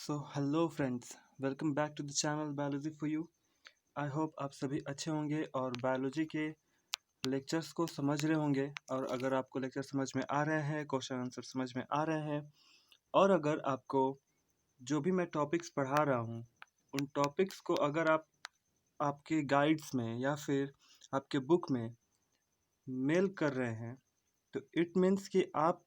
So hello friends, welcome back to the channel biology for you. I hope आप सभी अच्छे होंगे और बायोलॉजी के लेक्चर्स को समझ रहे होंगे। और अगर आपको लेक्चर समझ में आ रहे हैं, क्वेश्चन आंसर समझ में आ रहे हैं, और अगर आपको जो भी मैं टॉपिक्स पढ़ा रहा हूँ उन टॉपिक्स को अगर आप आपके गाइड्स में या फिर आपके बुक में मेल कर रहे हैं तो इट मीन्स कि आप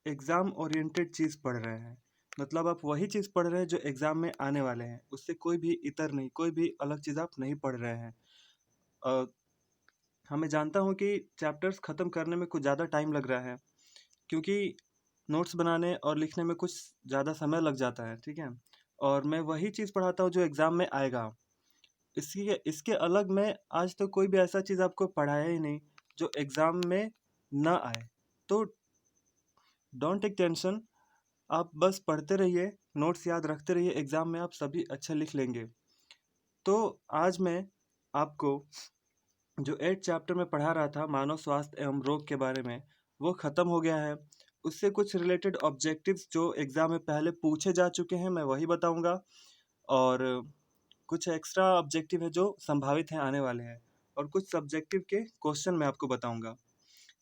एग्ज़ाम ओरिएंटेड चीज़ पढ़ रहे हैं। मतलब आप वही चीज़ पढ़ रहे हैं जो एग्ज़ाम में आने वाले हैं, उससे कोई भी इतर नहीं, कोई भी अलग चीज़ आप नहीं पढ़ रहे हैं। मैं जानता हूँ कि चैप्टर्स ख़त्म करने में कुछ ज़्यादा टाइम लग रहा है, क्योंकि नोट्स बनाने और लिखने में कुछ ज़्यादा समय लग जाता है, ठीक है। और मैं वही चीज़ पढ़ाता हूँ जो एग्ज़ाम में आएगा। इसके इसके अलग मैं आज तक कोई भी ऐसा चीज़ आपको पढ़ाया ही नहीं जो एग्ज़ाम में ना आए। तो डोंट टेक टेंशन, आप बस पढ़ते रहिए, नोट्स याद रखते रहिए, एग्ज़ाम में आप सभी अच्छे लिख लेंगे। तो आज मैं आपको जो 8 चैप्टर में पढ़ा रहा था मानव स्वास्थ्य एवं रोग के बारे में, वो ख़त्म हो गया है। उससे कुछ रिलेटेड ऑब्जेक्टिव्स जो एग्ज़ाम में पहले पूछे जा चुके हैं मैं वही बताऊंगा, और कुछ एक्स्ट्रा ऑब्जेक्टिव है जो संभावित हैं आने वाले हैं, और कुछ सब्जेक्टिव के क्वेश्चन मैं आपको बताऊंगा।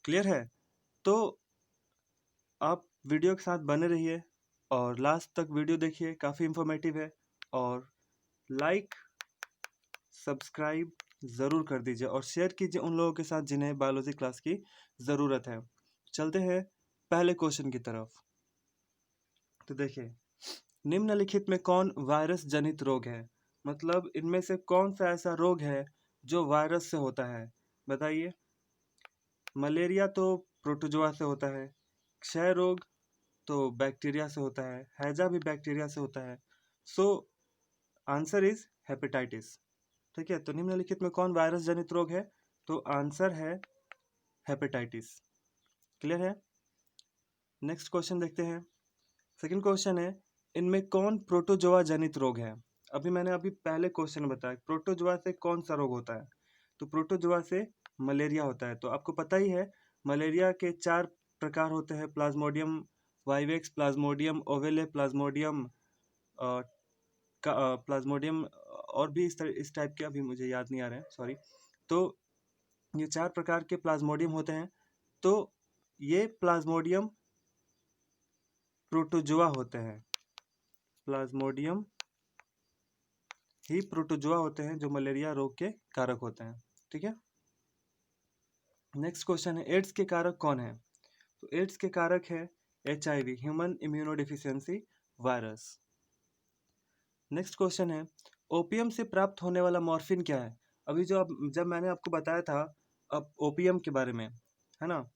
क्लियर है? तो आप वीडियो के साथ बने रहिए और लास्ट तक वीडियो देखिए, काफ़ी इन्फॉर्मेटिव है। और लाइक सब्सक्राइब ज़रूर कर दीजिए और शेयर कीजिए उन लोगों के साथ जिन्हें बायोलॉजी क्लास की ज़रूरत है। चलते हैं पहले क्वेश्चन की तरफ। तो देखिए, निम्नलिखित में कौन वायरस जनित रोग है? मतलब इनमें से कौन सा ऐसा रोग है जो वायरस से होता है? बताइए। मलेरिया तो प्रोटोजोआ से होता है, क्षय रोग तो बैक्टीरिया से होता है, हैजा भी बैक्टीरिया से होता है। So answer is hepatitis. ठीक है, तो निम्नलिखित में कौन वायरस जनित रोग है? तो आंसर है हेपेटाइटिस। क्लियर है? नेक्स्ट क्वेश्चन देखते हैं। सेकंड क्वेश्चन है, इनमें कौन प्रोटोजोआ जनित रोग है? मैंने पहले क्वेश्चन बताया प्रोटोजोआ से कौन सा रोग होता है, तो प्रोटोजोआ से मलेरिया होता है। तो आपको पता ही है मलेरिया के 4 प्रकार होते हैं, plasmodium vivax, plasmodium ovale, plasmodium plasmodium और भी इस टाइप के, अभी मुझे याद नहीं आ रहे हैं, सॉरी। तो ये 4 प्रकार के प्लाज्मोडियम होते हैं। तो ये प्लाज्मोडियम प्रोटोजोआ होते हैं, प्लाज्मोडियम ही प्रोटोजोआ होते हैं जो मलेरिया रोग के कारक होते हैं। ठीक है। नेक्स्ट क्वेश्चन है, एड्स के कारक कौन है? तो एड्स के कारक है HIV, human immunodeficiency virus. Next question है, ओपियम से प्राप्त होने वाला मॉर्फिन क्या है? अभी जब मैंने आपको बताया था अब ओपियम के बारे में, है ना,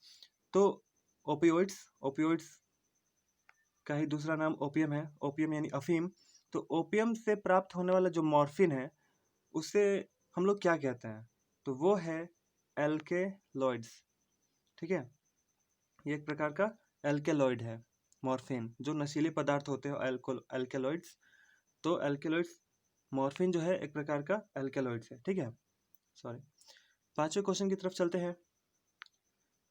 तो ओपियोइड्स का ही दूसरा नाम ओपियम है, ओपियम यानी अफीम। तो ओपियम से प्राप्त होने वाला जो मॉर्फिन है उसे हम लोग क्या कहते हैं? तो वो है एल्केलॉइड्स। ठीक है, ये एक प्रकार का एल्केलॉइड है मॉर्फिन, जो नशीले पदार्थ होते हैं एल्केलॉइड्स। तो एल्केलॉइड्स मॉर्फिन जो है एक प्रकार का एल्केलॉइड्स है। ठीक है, सॉरी। पांचवें क्वेश्चन की तरफ चलते हैं।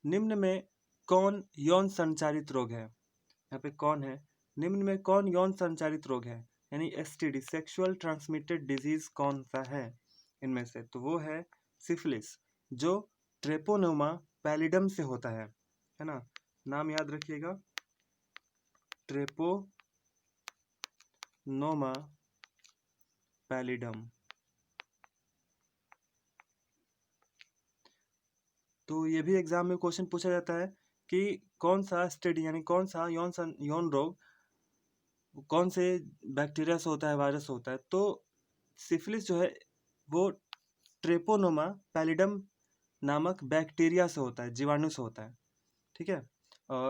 निम्न में कौन यौन संचारित रोग है? यहाँ पे कौन है, निम्न में कौन यौन संचारित रोग है, यानी STD, सेक्सुअल ट्रांसमिटेड डिजीज कौन सा है इनमें से? तो वो है सिफिलिस, जो ट्रेपोनोमा पैलिडम से होता है ना। नाम याद रखिएगा, ट्रेपोनोमा पैलिडम। तो ये भी एग्जाम में क्वेश्चन पूछा जाता है कि कौन सा स्टडी यानी कौन सा यौन रोग कौन से बैक्टीरिया से होता है, वायरस से होता है? तो सिफिलिस जो है वो ट्रेपोनोमा पैलिडम नामक बैक्टीरिया से होता है, जीवाणु से होता है। ठीक है।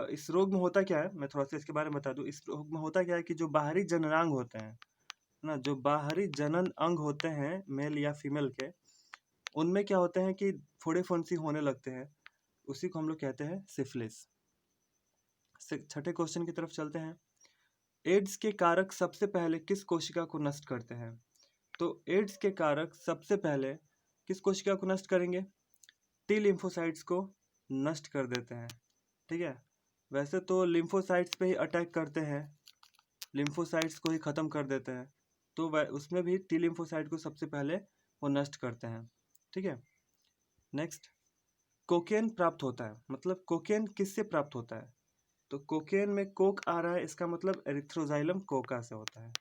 इस रोग में होता क्या है, मैं थोड़ा सा इसके बारे में बता दूं। इस रोग में होता क्या है कि जो बाहरी जननांग होते हैं ना, जो बाहरी जनन अंग होते हैं मेल या फीमेल के, उनमें क्या होते हैं कि फोड़े फुंसी होने लगते हैं, उसी को हम लोग कहते हैं सिफिलिस। छठे क्वेश्चन की तरफ चलते हैं। एड्स के कारक सबसे पहले किस कोशिका को नष्ट करते हैं? तो एड्स के कारक सबसे पहले किस कोशिका को नष्ट करेंगे? टी लिम्फोसाइट्स को नष्ट कर देते हैं। ठीक है, वैसे तो लिम्फोसाइट्स पे ही अटैक करते हैं लिम्फोसाइट्स को ही ख़त्म कर देते हैं, तो वह उसमें भी टी लिम्फोसाइट को सबसे पहले वो नष्ट करते हैं। ठीक है, नेक्स्ट, कोकेन प्राप्त होता है, मतलब कोकेन किससे प्राप्त होता है? तो कोकेन में कोक आ रहा है, इसका मतलब एरिथ्रोजाइलम कोका से होता है।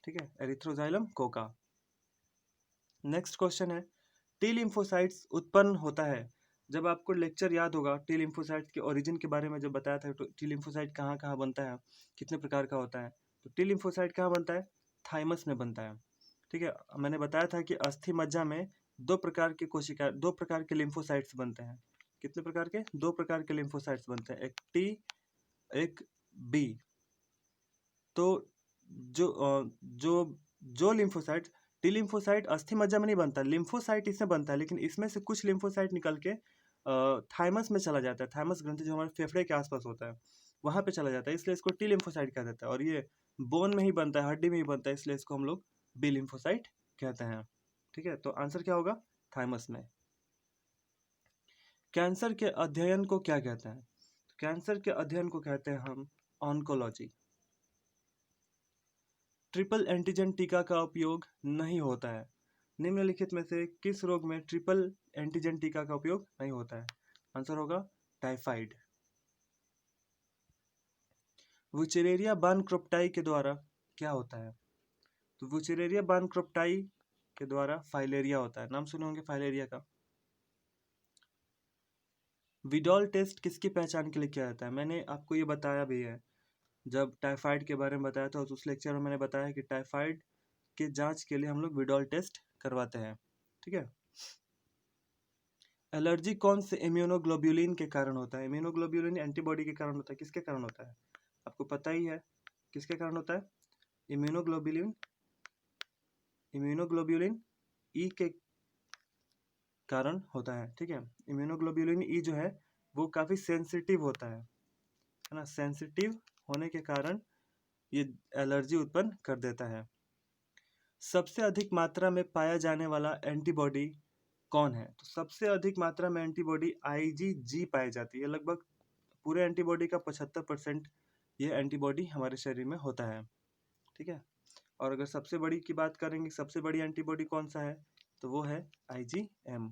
ठीक है, एरिथ्रोजाइलम कोका। नेक्स्ट क्वेश्चन है, टी लिम्फोसाइट्स उत्पन्न होता है, जब आपको लेक्चर याद होगा टी लिम्फोसाइट्स के ओरिजिन के बारे में जब बताया था, तो टी लिम्फोसाइट कहाँ कहाँ बनता है, कितने प्रकार का होता है, तो टी लिम्फोसाइट कहाँ बनता है? थाइमस में बनता है। ठीक है, मैंने बताया था कि अस्थि मज्जा में दो प्रकार के कोशिका, दो प्रकार के लिम्फोसाइट्स बनते हैं। कितने प्रकार के? दो प्रकार के लिम्फोसाइट्स बनते हैं, एक टी एक बी। तो जो लिम्फोसाइट, टी लिम्फोसाइट अस्थि मज्जा में नहीं बनता, लिम्फोसाइट इसमें बनता है, लेकिन इसमें से कुछ लिम्फोसाइट निकल के थाइमस में चला जाता है। थाइमस ग्रंथि जो हमारे फेफड़े के आसपास होता है वहाँ पे चला जाता है, इसलिए इसको टी लिम्फोसाइट कहा जाता है। और ये बोन में ही बनता है, हड्डी में ही बनता है, इसलिए इसको हम लोग बी लिम्फोसाइट कहते हैं। ठीक है, तो आंसर क्या होगा? थाइमस में। कैंसर के अध्ययन को क्या कहते हैं? कैंसर के अध्ययन को कहते हैं हम ऑन्कोलॉजी। ट्रिपल एंटीजन टीका का उपयोग नहीं होता है, निम्नलिखित में से किस रोग में ट्रिपल एंटीजन टीका का उपयोग नहीं होता है? आंसर होगा टाइफाइड। वुचेरेरिया बानक्रोप्टाई के द्वारा क्या होता है? तो वुचेरेरिया बानक्रोप्टाई के द्वारा फाइलेरिया होता है, नाम सुने होंगे फाइलेरिया का। विडॉल टेस्ट किसकी पहचान के लिए किया जाता है? मैंने आपको ये बताया भी है, जब टाइफाइड के बारे में बताया था तो उस लेक्चर में मैंने बताया कि टाइफाइड के जांच के लिए हम लोग विडॉल टेस्ट करवाते हैं। ठीक है, एलर्जी कौन से इम्यूनोग्लोब्यूलिन के कारण होता है? इम्यूनोग्लोब्यूलिन एंटीबॉडी के कारण होता है, किसके कारण होता है? आपको पता ही है किसके कारण होता है? इम्यूनोग्लोब्यूलिन, इम्यूनोग्लोब्यूलिन ई के कारण होता है। ठीक है, इम्यूनोग्लोब्यूलिन ई जो है वो काफ़ी सेंसिटिव होता है ना, सेंसिटिव होने के कारण ये एलर्जी उत्पन्न कर देता है। सबसे अधिक मात्रा में पाया जाने वाला एंटीबॉडी कौन है? तो सबसे अधिक मात्रा में एंटीबॉडी IgG पाई जाती है, लगभग पूरे एंटीबॉडी का 75% ये एंटीबॉडी हमारे शरीर में होता है। ठीक है, और अगर सबसे बड़ी की बात करेंगे, सबसे बड़ी एंटीबॉडी कौन सा है, तो वो है IgM।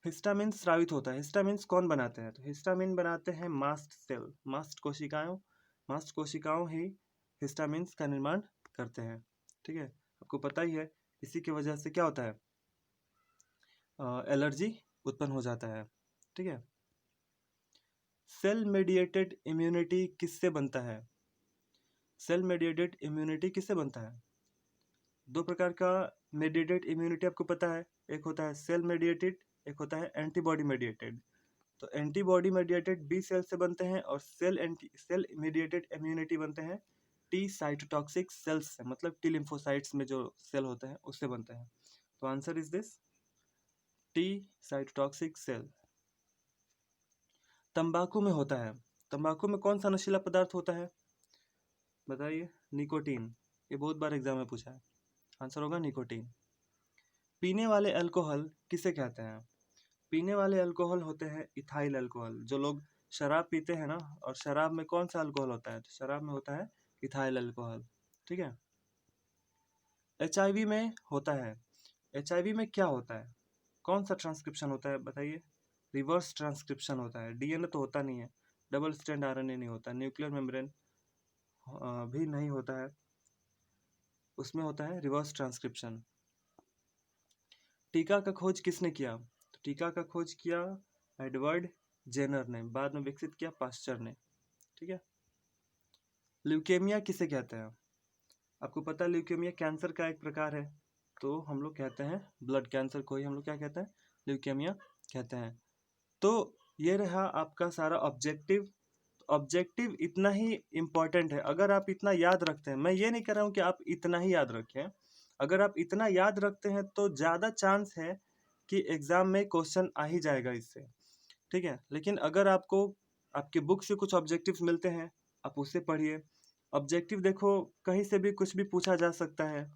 हिस्टामिन स्रावित होता है, हिस्टामिन कौन बनाते हैं? तो हिस्टामिन बनाते हैं मास्ट सेल, मास्ट कोशिकाओं ही हिस्टामिन का निर्माण करते हैं। ठीक है, आपको पता ही है इसी की वजह से क्या होता है, एलर्जी उत्पन्न हो जाता है। ठीक है, सेल मेडिएटेड इम्यूनिटी किससे बनता है? सेल मेडिएटेड इम्यूनिटी किससे बनता है? दो प्रकार का मेडिएटेड इम्यूनिटी आपको पता है, एक होता है सेल मेडिएटेड, एक होता है एंटीबॉडी मेडिएटेड। तो एंटीबॉडी मेडिएटेड बी सेल से बनते हैं, और सेल मेडिएटेड इम्यूनिटी बनते हैं टी साइटोटॉक्सिक सेल्स से, मतलब टी लिम्फोसाइट्स में जो सेल होते हैं उससे बनते हैं। तो answer is this T cytotoxic cell. तंबाकू में होता है, तंबाकू में कौन सा नशीला पदार्थ होता है? बताइए। निकोटीन, ये बहुत बार एग्जाम में पूछा है, आंसर होगा निकोटीन। पीने वाले अल्कोहल किसे कहते हैं? पीने वाले अल्कोहल होते हैं इथाइल अल्कोहल। जो लोग शराब पीते हैं ना, और शराब में कौन सा अल्कोहल होता है? तो शराब में होता है इथाइल अल्कोहल। ठीक है, HIV में होता है, HIV में क्या होता है, कौन सा ट्रांसक्रिप्शन होता है बताइए? रिवर्स ट्रांसक्रिप्शन होता है, DNA तो होता नहीं है, डबल स्ट्रैंड RNA नहीं होता, न्यूक्लियर मेम्ब्रेन भी नहीं होता है, उसमें होता है रिवर्स ट्रांसक्रिप्शन। टीका का खोज किसने किया? तो टीका का खोज किया एडवर्ड जेनर ने, बाद में विकसित किया पास्चर ने। ठीक है, ल्यूकेमिया किसे कहते हैं? आपको पता है ल्यूकेमिया कैंसर का एक प्रकार है, तो हम लोग कहते हैं ब्लड कैंसर को ही हम लोग क्या कहते हैं? ल्यूकेमिया कहते हैं। तो ये रहा आपका सारा ऑब्जेक्टिव। ऑब्जेक्टिव इतना ही इम्पोर्टेंट है, अगर आप इतना याद रखते हैं, मैं ये नहीं कह रहा हूँ कि आप इतना ही याद रखें, अगर आप इतना याद रखते हैं तो ज़्यादा चांस है कि एग्ज़ाम में क्वेश्चन आ ही जाएगा इससे। ठीक है, लेकिन अगर आपको आपके बुक से कुछ ऑब्जेक्टिव्स मिलते हैं, आप उससे पढ़िए। ऑब्जेक्टिव देखो कहीं से भी कुछ भी पूछा जा सकता है।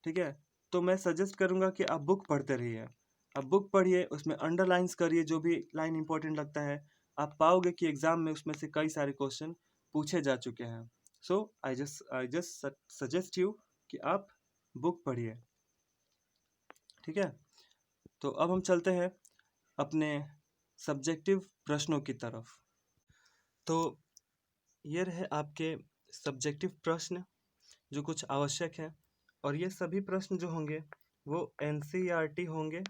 ठीक है, तो मैं सजेस्ट करूँगा कि आप बुक पढ़ते रहिए, आप बुक पढ़िए, उसमें अंडरलाइंस करिए जो भी लाइन इंपॉर्टेंट लगता है, आप पाओगे कि एग्ज़ाम में उसमें से कई सारे क्वेश्चन पूछे जा चुके हैं। सो आई जस्ट सजेस्ट यू कि आप बुक पढ़िए। ठीक है, तो अब हम चलते हैं अपने सब्जेक्टिव प्रश्नों की तरफ। तो ये रहे आपके सब्जेक्टिव प्रश्न जो कुछ आवश्यक है, और ये सभी प्रश्न जो होंगे वो एनसीईआरटी होंगे।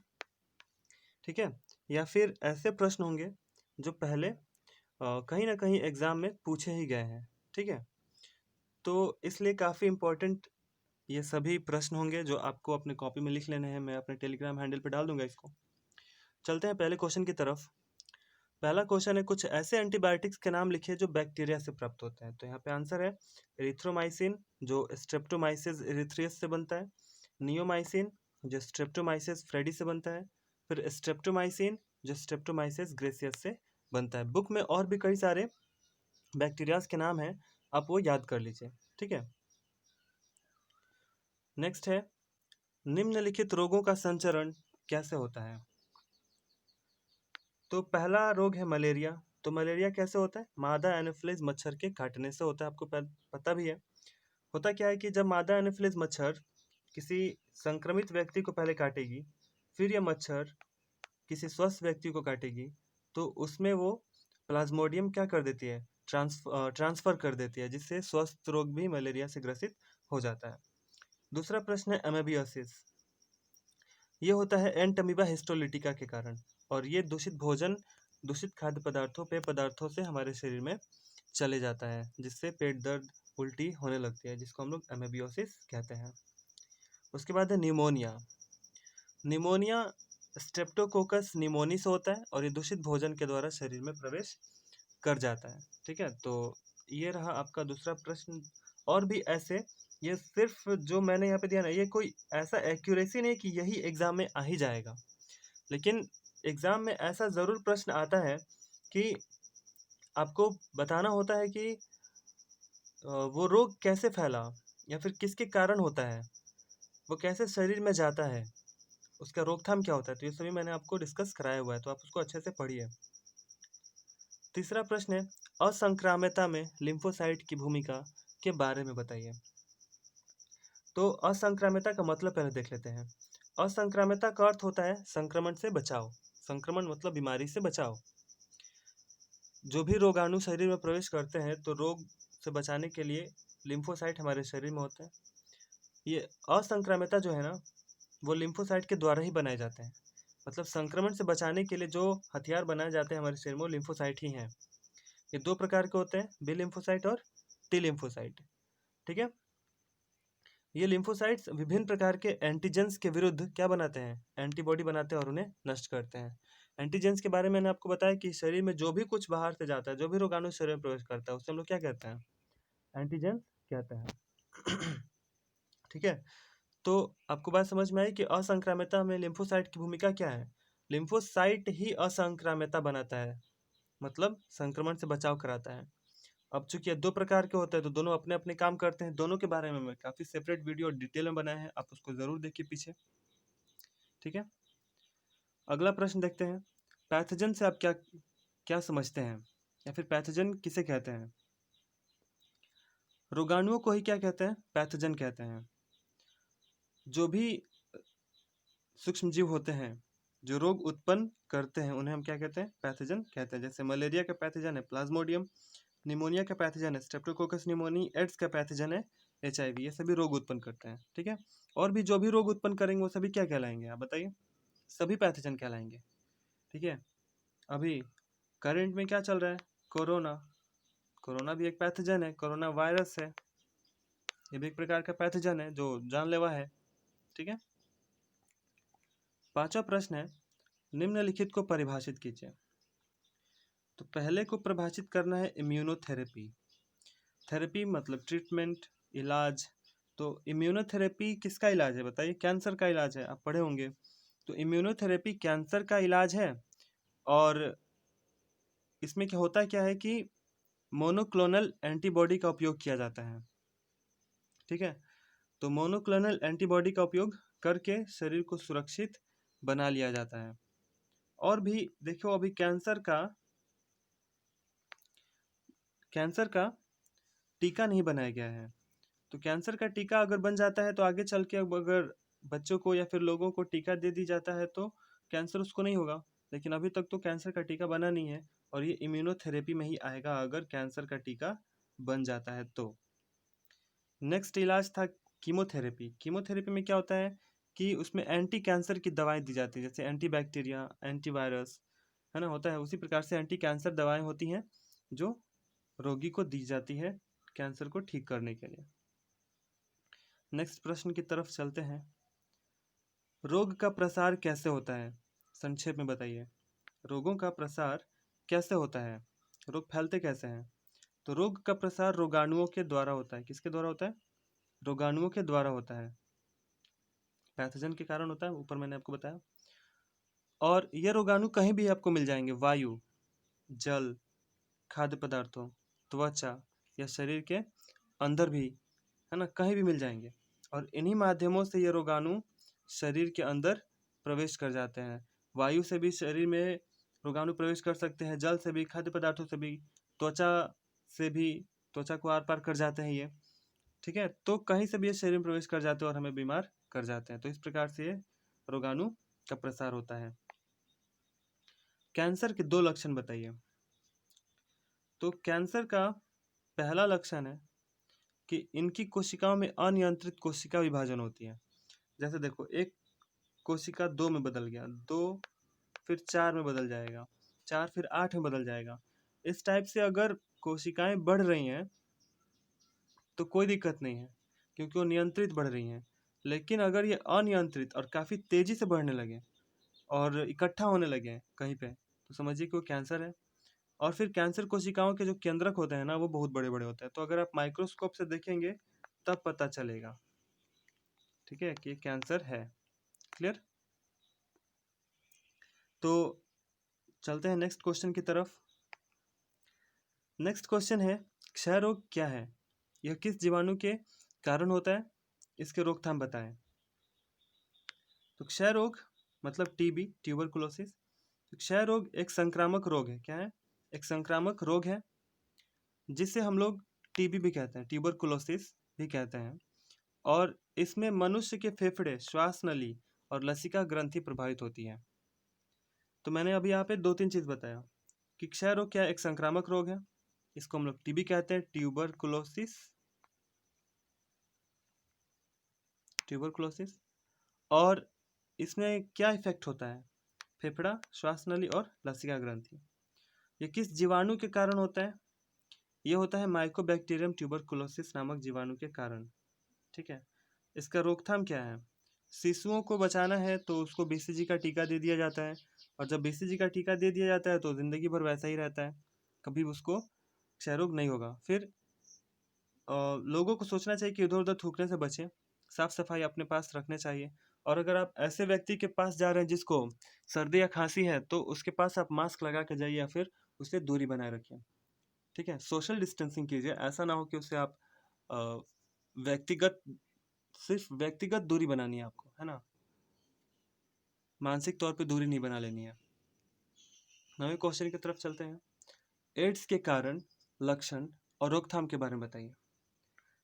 ठीक है, या फिर ऐसे प्रश्न होंगे जो पहले कहीं ना कहीं एग्जाम में पूछे ही गए हैं। ठीक है, तो इसलिए काफ़ी इम्पोर्टेंट ये सभी प्रश्न होंगे जो आपको अपने कॉपी में लिख लेने हैं। मैं अपने टेलीग्राम हैंडल पे डाल दूंगा इसको। चलते हैं पहले क्वेश्चन की तरफ। पहला क्वेश्चन है, कुछ ऐसे एंटीबायोटिक्स के नाम लिखिए जो बैक्टीरिया से प्राप्त होते हैं। तो यहाँ पे आंसर है एरिथ्रोमाइसिन जो स्ट्रेप्टोमाइसिस एरिथ्रियस से बनता है, नियोमाइसिन जो स्ट्रेप्टोमाइसिस फ्रेडी से बनता है, फिर स्ट्रेप्टोमाइसिन जो स्ट्रेप्टोमाइसिस ग्रेसियस से बनता है। बुक में और भी कई सारे बैक्टीरियाज के नाम हैं, आप वो याद कर लीजिए। ठीक है, नेक्स्ट है, निम्नलिखित रोगों का संचरण कैसे होता है। तो पहला रोग है मलेरिया। तो मलेरिया कैसे होता है, मादा एनोफिलीज मच्छर के काटने से होता है। आपको पता भी है। होता क्या है कि जब मादा एनोफिलीज मच्छर किसी संक्रमित व्यक्ति को पहले काटेगी, फिर यह मच्छर किसी स्वस्थ व्यक्ति को काटेगी, तो उसमें वो प्लाज्मोडियम क्या कर देती है, ट्रांसफर कर देती है, जिससे स्वस्थ रोग भी मलेरिया से ग्रसित हो जाता है। दूसरा प्रश्न है एमेबियोसिस। ये होता है एंटमीबा हिस्टोलिटिका के कारण, और ये दूषित भोजन, दूषित खाद्य पदार्थों, पेय पदार्थों से हमारे शरीर में चले जाता है, जिससे पेट दर्द, उल्टी होने लगती है, जिसको हम लोग एमेबियोसिस कहते हैं। उसके बाद है निमोनिया। निमोनिया स्ट्रेप्टोकोकस निमोनी से होता है, और ये दूषित भोजन के द्वारा शरीर में प्रवेश कर जाता है। ठीक है, तो ये रहा आपका दूसरा प्रश्न। और भी ऐसे, ये सिर्फ जो मैंने यहाँ पे दिया ना, ये कोई ऐसा एक्यूरेसी नहीं कि यही एग्जाम में आ ही जाएगा, लेकिन एग्जाम में ऐसा ज़रूर प्रश्न आता है कि आपको बताना होता है कि वो रोग कैसे फैला, या फिर किसके कारण होता है, वो कैसे शरीर में जाता है, उसका रोकथाम क्या होता है। तो ये सभी मैंने आपको डिस्कस कराया हुआ है, तो आप उसको अच्छे से पढ़िए। तीसरा प्रश्न है, असंक्राम्यता में लिम्फोसाइट की भूमिका के बारे में बताइए। तो असंक्राम्यता का मतलब पहले देख लेते हैं। असंक्राम्यता का अर्थ होता है संक्रमण से बचाव। संक्रमण मतलब बीमारी से बचाव। जो भी रोगाणु शरीर में प्रवेश करते हैं, तो रोग से बचाने के लिए लिम्फोसाइट हमारे शरीर में होते हैं। ये असंक्राम्यता जो है ना, वो लिम्फोसाइट के द्वारा ही बनाए जाते हैं। मतलब संक्रमण से बचाने के लिए जो हथियार बनाए जाते हैं हमारे शरीर में, वो लिम्फोसाइट ही हैं। ये दो प्रकार के होते हैं, बी लिम्फोसाइट और टी लिम्फोसाइट। ठीक है, ये लिम्फोसाइट्स विभिन्न प्रकार के एंटीजेंस के विरुद्ध क्या बनाते हैं, एंटीबॉडी बनाते हैं और उन्हें नष्ट करते हैं। एंटीजेंस के बारे में मैंने आपको बताया कि शरीर में जो भी कुछ बाहर से जाता है, जो भी रोगाणु शरीर में प्रवेश करता है, उससे हम लोग क्या कहते हैं, एंटीजेंस कहते हैं। ठीक है, तो आपको बात समझ में आई कि असंक्राम्यता में लिम्फोसाइट की भूमिका क्या है। लिम्फोसाइट ही असंक्राम्यता बनाता है, मतलब संक्रमण से बचाव कराता है। अब चूंकि ये दो प्रकार के होते हैं, तो दोनों अपने अपने काम करते हैं। दोनों के बारे में मैं काफ़ी सेपरेट वीडियो डिटेल में बनाया है, आप उसको ज़रूर देखिए पीछे। ठीक है, अगला प्रश्न देखते हैं, पैथोजन से आप क्या क्या समझते हैं, या फिर पैथोजन किसे कहते हैं। रोगाणुओं को ही क्या कहते हैं, पैथोजन कहते हैं। जो भी सूक्ष्म जीव होते हैं जो रोग उत्पन्न करते हैं, उन्हें हम क्या कहते हैं, पैथोजन कहते हैं। जैसे मलेरिया का पैथोजन है प्लाज्मोडियम, निमोनिया का पैथोजन है स्ट्रेप्टोकोकस निमोनी, एड्स का पैथोजन है HIV। ये सभी रोग उत्पन्न करते हैं। ठीक है, और भी जो भी रोग उत्पन्न करेंगे वो सभी क्या कहलाएंगे, आप बताइए, सभी पैथोजन कहलाएंगे। ठीक है, अभी करंट में क्या चल रहा है, कोरोना। कोरोना भी एक पैथोजन है, कोरोना वायरस है, ये भी एक प्रकार का पैथोजन है जो जानलेवा है। ठीक है, पांचवा प्रश्न है, निम्नलिखित को परिभाषित कीजिए। तो पहले को परिभाषित करना है इम्यूनोथेरेपी। थेरेपी मतलब ट्रीटमेंट, इलाज। तो इम्यूनोथेरेपी किसका इलाज है, बताइए, कैंसर का इलाज है, आप पढ़े होंगे। तो इम्यूनोथेरेपी कैंसर का इलाज है, और इसमें क्या है कि मोनोक्लोनल एंटीबॉडी का उपयोग किया जाता है। ठीक है, तो मोनोक्लोनल एंटीबॉडी का उपयोग करके शरीर को सुरक्षित बना लिया जाता है। और भी देखो, अभी कैंसर का टीका नहीं बनाया गया है। तो कैंसर का टीका अगर बन जाता है तो आगे चल के अब अगर बच्चों को या फिर लोगों को टीका दे दी जाता है तो कैंसर उसको नहीं होगा। लेकिन अभी तक तो कैंसर का टीका बना नहीं है, और ये इम्यूनोथेरेपी में ही आएगा अगर कैंसर का टीका बन जाता है तो। नेक्स्ट इलाज था कीमोथेरेपी। कीमोथेरेपी में क्या होता है कि उसमें एंटी कैंसर की दवाएं दी जाती है, जैसे एंटी बैक्टीरिया, एंटीवायरस, है ना, होता है। उसी प्रकार से एंटी कैंसर दवाएं होती हैं जो रोगी को दी जाती है कैंसर को ठीक करने के लिए। नेक्स्ट प्रश्न की तरफ चलते हैं। रोग का प्रसार कैसे होता है, संक्षेप में बताइए। रोगों का प्रसार कैसे होता है, रोग फैलते कैसे हैं? तो रोग का प्रसार रोगाणुओं के द्वारा होता है। किसके द्वारा होता है? रोगाणुओं के द्वारा होता है। पैथोजन के कारण होता है, ऊपर मैंने आपको बताया। और ये रोगाणु कहीं भी आपको मिल जाएंगे, वायु, जल, खाद्य पदार्थों, त्वचा या शरीर के अंदर भी, है ना, कहीं भी मिल जाएंगे। और इन्हीं माध्यमों से ये रोगाणु शरीर के अंदर प्रवेश कर जाते हैं। वायु से भी शरीर में रोगाणु प्रवेश कर सकते हैं, जल से भी, खाद्य पदार्थों से भी, त्वचा से भी, त्वचा को आर पार कर जाते हैं ये, ठीक है। तो कहीं से भी ये शरीर में प्रवेश कर जाते हैं और हमें बीमार कर जाते हैं। तो इस प्रकार से ये रोगाणु का प्रसार होता है। कैंसर के 2 लक्षण बताइए। तो कैंसर का पहला लक्षण है कि इनकी कोशिकाओं में अनियंत्रित कोशिका विभाजन होती है। जैसे देखो, एक कोशिका 2 में बदल गया, 2 फिर 4 में बदल जाएगा, 4 फिर 8 में बदल जाएगा। इस टाइप से अगर कोशिकाएं बढ़ रही हैं तो कोई दिक्कत नहीं है, क्योंकि वो नियंत्रित बढ़ रही हैं। लेकिन अगर ये अनियंत्रित और काफ़ी तेज़ी से बढ़ने लगे और इकट्ठा होने लगे कहीं पे, तो समझिए कि वो कैंसर है। और फिर कैंसर कोशिकाओं के जो केंद्रक होते हैं ना, वो बहुत बड़े बड़े होते हैं। तो अगर आप माइक्रोस्कोप से देखेंगे तब पता चलेगा, ठीक है, कि ये कैंसर है। क्लियर? तो चलते हैं नेक्स्ट क्वेश्चन की तरफ। नेक्स्ट क्वेश्चन है, क्षय रोग क्या है, यह किस जीवाणु के कारण होता है, इसके रोकथाम बताएं। तो क्षय रोग मतलब टीबी, ट्यूबरकुलोसिस। क्षय रोग एक संक्रामक रोग है। क्या है? एक संक्रामक रोग है, जिसे हम लोग टीबी भी कहते हैं, ट्यूबरकुलोसिस भी कहते हैं। और इसमें मनुष्य के फेफड़े, श्वास नली और लसिका ग्रंथि प्रभावित होती है। तो मैंने अभी यहाँ पे 2-3 चीज़ बताया कि क्षय रोग क्या है, एक संक्रामक रोग है, इसको हम लोग टीबी कहते हैं, ट्यूबरकुलोसिस, ट्यूबरकुलोसिस। और इसमें क्या इफेक्ट होता है? फेफड़ा, श्वास नली और लसिका ग्रंथि। ये किस जीवाणु के कारण होता है? ये होता है माइकोबैक्टीरियम ट्यूबरकुलोसिस नामक जीवाणु के कारण, ठीक है। इसका रोकथाम क्या है? शिशुओं को बचाना है तो उसको बीसीजी का टीका दे दिया जाता है। और जब बीसीजी का टीका दे दिया जाता है तो ज़िंदगी भर वैसा ही रहता है, कभी उसको क्षय रोग नहीं होगा। फिर लोगों को सोचना चाहिए कि इधर उधर थूकने से बचें, साफ सफाई अपने पास रखने चाहिए। और अगर आप ऐसे व्यक्ति के पास जा रहे हैं जिसको सर्दी या खांसी है, तो उसके पास आप मास्क लगा के जाइए या फिर उससे दूरी बनाए रखिए, ठीक है। सोशल डिस्टेंसिंग कीजिए, ऐसा ना हो कि उससे आप अ, व्यक्तिगत सिर्फ व्यक्तिगत दूरी बनानी है आपको, है ना, मानसिक तौर पे दूरी नहीं बना लेनी है। नवे क्वेश्चन की तरफ चलते हैं। एड्स के कारण, लक्षण और रोकथाम के बारे में बताइए।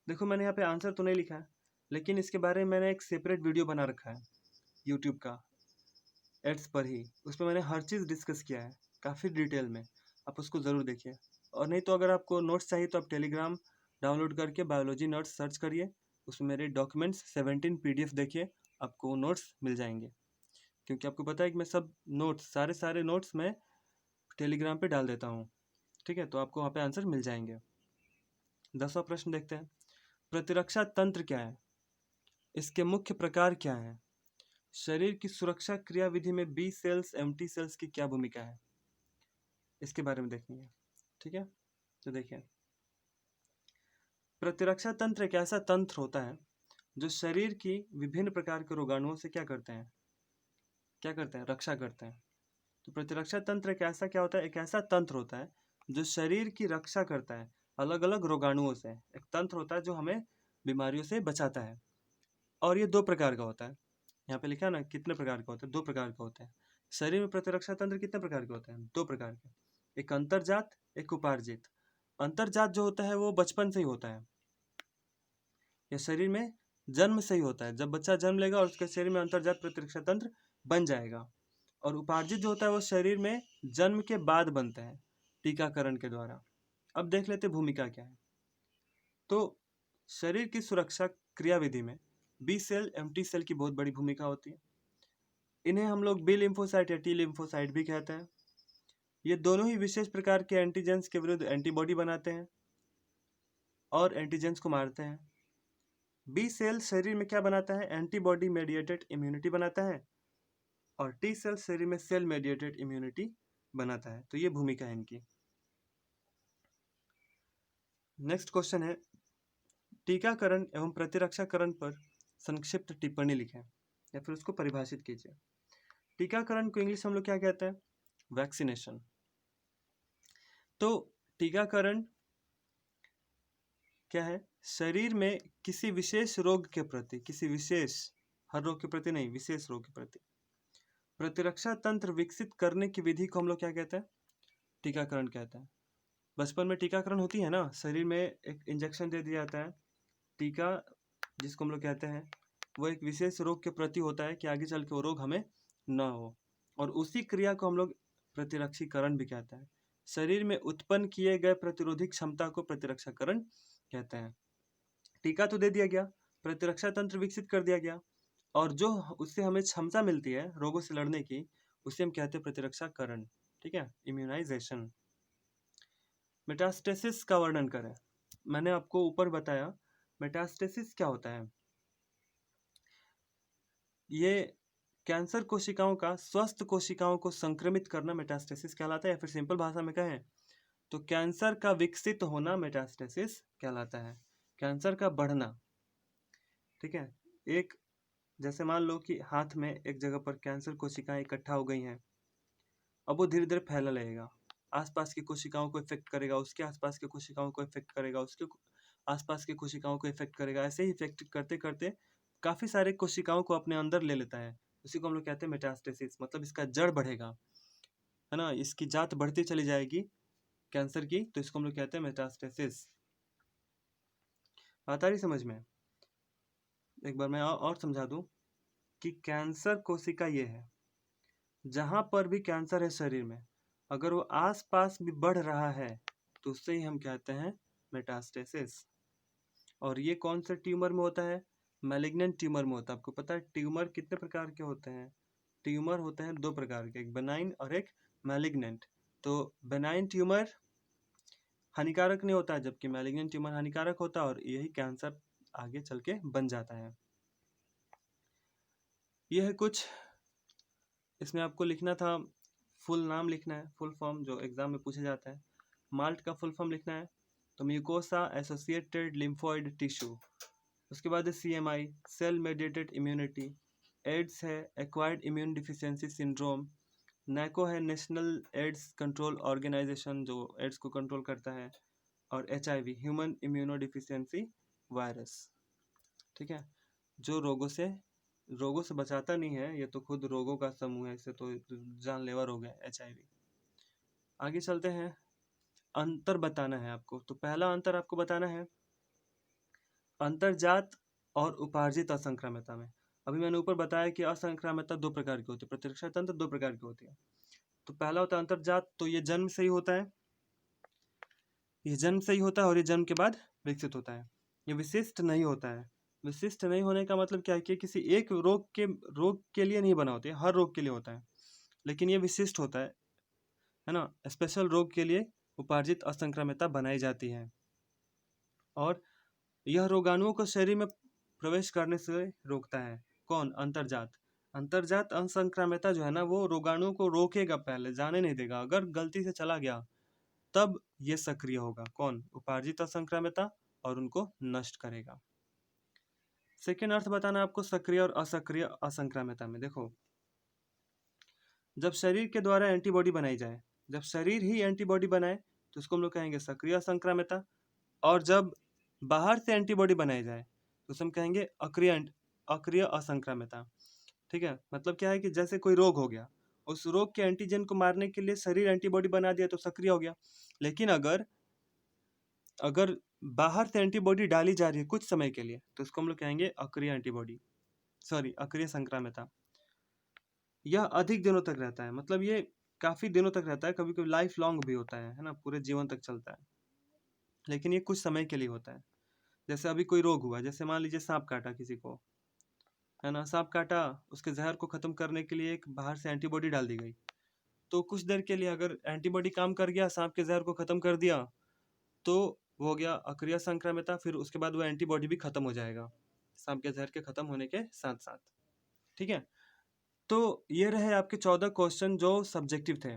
देखो, मैंने यहाँ पे आंसर तो नहीं लिखा है, लेकिन इसके बारे में मैंने एक सेपरेट वीडियो बना रखा है यूट्यूब का, एड्स पर ही। उसमें मैंने हर चीज़ डिस्कस किया है काफ़ी डिटेल में, आप उसको ज़रूर देखिए। और नहीं तो अगर आपको नोट्स चाहिए तो आप टेलीग्राम डाउनलोड करके बायोलॉजी नोट्स सर्च करिए, उसमें मेरे डॉक्यूमेंट्स 17 PDF देखिए, आपको नोट्स मिल जाएंगे। क्योंकि आपको पता है कि मैं सब नोट्स, सारे नोट्स मैं टेलीग्राम पे डाल देता हूँ, ठीक है। तो आपको वहाँ पे आंसर मिल जाएंगे। 10वां प्रश्न देखते हैं। प्रतिरक्षा तंत्र क्या है, इसके मुख्य प्रकार क्या हैं, शरीर की सुरक्षा क्रियाविधि में बी सेल्स, एम्प्टी सेल्स की क्या भूमिका है, इसके बारे में देखेंगे, ठीक है। तो देखिए, प्रतिरक्षा तंत्र एक ऐसा तंत्र होता है जो शरीर की विभिन्न प्रकार के रोगाणुओं से क्या करते हैं, रक्षा करते हैं। तो प्रतिरक्षा तंत्र एक ऐसा क्या होता है, एक ऐसा तंत्र होता है जो शरीर की रक्षा करता है अलग अलग रोगाणुओं से। एक तंत्र होता है जो हमें बीमारियों से बचाता है। और ये 2 प्रकार का होता है। यहाँ पे लिखा है ना कितने प्रकार का होता है, 2 प्रकार का होता है। शरीर में प्रतिरक्षा तंत्र कितने प्रकार के होते हैं? 2 प्रकार के, एक अंतर्जात, एक उपार्जित। अंतर्जात जो होता है वो बचपन से ही होता है, या शरीर में जन्म से ही होता है। जब बच्चा जन्म लेगा और उसके शरीर में अंतर्जात प्रतिरक्षा तंत्र बन जाएगा। और उपार्जित जो होता है वो शरीर में जन्म के बाद बनता है टीकाकरण के द्वारा। अब देख लेते भूमिका क्या है। तो शरीर की सुरक्षा क्रियाविधि में बी सेल एम टी सेल की बहुत बड़ी भूमिका होती है। इन्हें हम लोग बी लिम्फोसाइट या टी लिम्फोसाइट भी कहते हैं। ये दोनों ही विशेष प्रकार के एंटीजेंस के विरुद्ध एंटीबॉडी बनाते हैं और एंटीजेंस को मारते हैं। बी सेल शरीर में क्या बनाता है, एंटीबॉडी मेडिएटेड इम्यूनिटी बनाता है, और टी सेल शरीर में सेल मेडिएटेड इम्यूनिटी बनाता है। तो ये भूमिका है इनकी। नेक्स्ट क्वेश्चन है, टीकाकरण एवं प्रतिरक्षाकरण पर संक्षिप्त टिप्पणी लिखें या फिर उसको परिभाषित कीजिए। टीकाकरण को इंग्लिश हम लोग क्या कहते हैं, वैक्सीनेशन। तो टीकाकरण क्या है, शरीर में किसी विशेष रोग के प्रति, किसी विशेष, हर रोग के प्रति नहीं, विशेष रोग के प्रति प्रतिरक्षा तंत्र विकसित करने की विधि को हम लोग क्या कहते हैं, टीकाकरण कहते हैं। बचपन में टीकाकरण होती है ना, शरीर में एक इंजेक्शन दे दिया जाता है, टीका जिसको हम लोग कहते हैं, वो एक विशेष रोग के प्रति होता है कि आगे चल के वो रोग हमें न हो, और उसी क्रिया को हम लोग प्रतिरक्षीकरण भी कहते हैं। शरीर में उत्पन्न किए गए प्रतिरोधी क्षमता को प्रतिरक्षाकरण कहते हैं। टीका तो दे दिया गया, प्रतिरक्षा तंत्र विकसित कर दिया गया, और जो उससे हमें क्षमता मिलती है रोगों से लड़ने की, उसे हम कहते हैं प्रतिरक्षाकरण। ठीक है, इम्यूनाइजेशन। मेटास्टेसिस का वर्णन करें। मैंने आपको ऊपर बताया मेटास्टेसिस क्या होता है। ये कैंसर कोशिकाओं का स्वस्थ कोशिकाओं को संक्रमित करना मेटास्टेसिस कहलाता है, या फिर सिंपल भाषा में कहें तो कैंसर का विकसित होना मेटास्टेसिस कहलाता है, कैंसर का बढ़ना। ठीक है, एक जैसे मान लो कि हाथ में एक जगह पर कैंसर कोशिकाएं इकट्ठा हो गई हैं, अब वो धीरे धीरे फैलने लगेगा, आसपास की कोशिकाओं को इफेक्ट करेगा, उसके आसपास की कोशिकाओं को इफेक्ट करेगा, उसके आसपास की कोशिकाओं को इफेक्ट करेगा, ऐसे ही इफेक्ट करते करते काफी सारे कोशिकाओं को अपने अंदर ले लेता है। उसी को हम लोग कहते हैं मेटास्टेसिस, मतलब इसका जड़ बढ़ेगा, है ना, इसकी जात बढ़ती चली जाएगी कैंसर की, तो इसको हम लोग कहते हैं मेटास्टेसिस। बात आ रही समझ में? एक बार मैं और समझा दूं कि कैंसर कोशिका ये है, जहां पर भी कैंसर है शरीर में, अगर वो आस पास भी बढ़ रहा है तो उससे ही हम कहते हैं मेटास्टेसिस। और ये कौन से ट्यूमर में होता है, मैलिग्नेंट ट्यूमर में होता है। आपको पता है ट्यूमर कितने प्रकार के होते हैं, ट्यूमर होते हैं दो प्रकार के, एक बेनाइन और एक मैलिग्नेंट। तो बेनाइन ट्यूमर हानिकारक नहीं होता है, जबकि मैलिग्नेंट ट्यूमर हानिकारक होता है, और यही कैंसर आगे चल के बन जाता है। यह है कुछ, इसमें आपको लिखना था, फुल नाम लिखना है, फुल फॉर्म जो एग्जाम में पूछा जाता है। माल्ट का फुल फॉर्म लिखना है, तो म्यूकोसा एसोसिएटेड लिम्फोइड टिश्यू। उसके बाद है CMI, cell mediated immunity. AIDS है acquired immune deficiency syndrome. NACO है नेशनल एड्स कंट्रोल ऑर्गेनाइजेशन, जो एड्स को कंट्रोल करता है। और HIV human immunodeficiency virus. ठीक है, जो रोगों से बचाता नहीं है, ये तो खुद रोगों का समूह है, इसे तो जानलेवा रोग है HIV। आगे चलते हैं, अंतर बताना है आपको। तो पहला अंतर आपको बताना है अंतर्जात और उपार्जित असंक्राम्यता में। अभी मैंने ऊपर बताया कि असंक्राम्यता दो प्रकार की होती है, प्रतिरक्षा तंत्र दो प्रकार की होती है। तो पहला होता है अंतर्जात, तो ये जन्म से ही होता है, ये जन्म से ही होता है और ये जन्म के बाद विकसित होता है। ये विशिष्ट नहीं होता है। विशिष्ट नहीं होने का मतलब क्या है कि किसी एक रोग के लिए नहीं बना होता है, हर रोग के लिए होता है, लेकिन ये विशिष्ट होता है ना, स्पेशल रोग के लिए उपार्जित असंक्राम्यता बनाई जाती है। और यह रोगाणुओं को शरीर में प्रवेश करने से रोकता है। कौन? अंतर्जात। अंतर्जात असंक्राम्यता जो है ना, वो रोगाणुओं को रोकेगा, पहले जाने नहीं देगा। अगर गलती से चला गया तब ये सक्रिय होगा। कौन? उपार्जित असंक्राम्यता, और उनको नष्ट करेगा। सेकेंड अर्थ बताना आपको सक्रिय और असक्रिय असंक्राम्यता में। देखो, जब शरीर के द्वारा एंटीबॉडी बनाई जाए, जब शरीर ही एंटीबॉडी बनाए तो उसको हम लोग कहेंगे सक्रिय असंक्राम्यता, और जब बाहर से एंटीबॉडी बनाई जाए तो उसे हम कहेंगे अक्रिय असंक्राम्यता। ठीक है, मतलब क्या है कि जैसे कोई रोग हो गया, उस रोग के एंटीजन को मारने के लिए शरीर एंटीबॉडी बना दिया तो सक्रिय हो गया। लेकिन अगर अगर बाहर से एंटीबॉडी डाली जा रही है कुछ समय के लिए तो उसको हम लोग कहेंगे अक्रिय एंटीबॉडी, सॉरी अक्रिय संक्राम्यता। यह अधिक दिनों तक रहता है, मतलब ये काफ़ी दिनों तक रहता है, कभी कभी लाइफ लॉन्ग भी होता है ना, पूरे जीवन तक चलता है, लेकिन ये कुछ समय के लिए होता है। जैसे अभी कोई रोग हुआ, जैसे मान लीजिए सांप काटा किसी को, है ना, सांप काटा, उसके जहर को खत्म करने के लिए एक बाहर से एंटीबॉडी डाल दी गई, तो कुछ देर के लिए अगर एंटीबॉडी काम कर गया, सांप के जहर को खत्म कर दिया, तो वो हो गया अक्रिय संक्राम्यता। फिर उसके बाद वो एंटीबॉडी भी खत्म हो जाएगा सांप के जहर के खत्म होने के साथ साथ। ठीक है, तो ये रहे आपके 14 क्वेश्चन जो सब्जेक्टिव थे।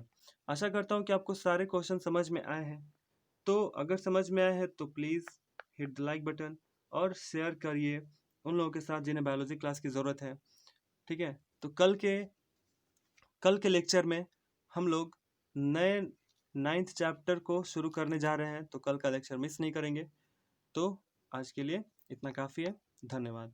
आशा करता हूँ कि आपको सारे क्वेश्चन समझ में आए हैं। तो अगर समझ में आए हैं तो please hit the like button और शेयर करिए उन लोगों के साथ जिन्हें बायोलॉजी क्लास की ज़रूरत है। ठीक है, तो कल के लेक्चर में हम लोग नए 9th चैप्टर को शुरू करने जा रहे हैं, तो कल का लेक्चर मिस नहीं करेंगे। तो आज के लिए इतना काफ़ी है। धन्यवाद।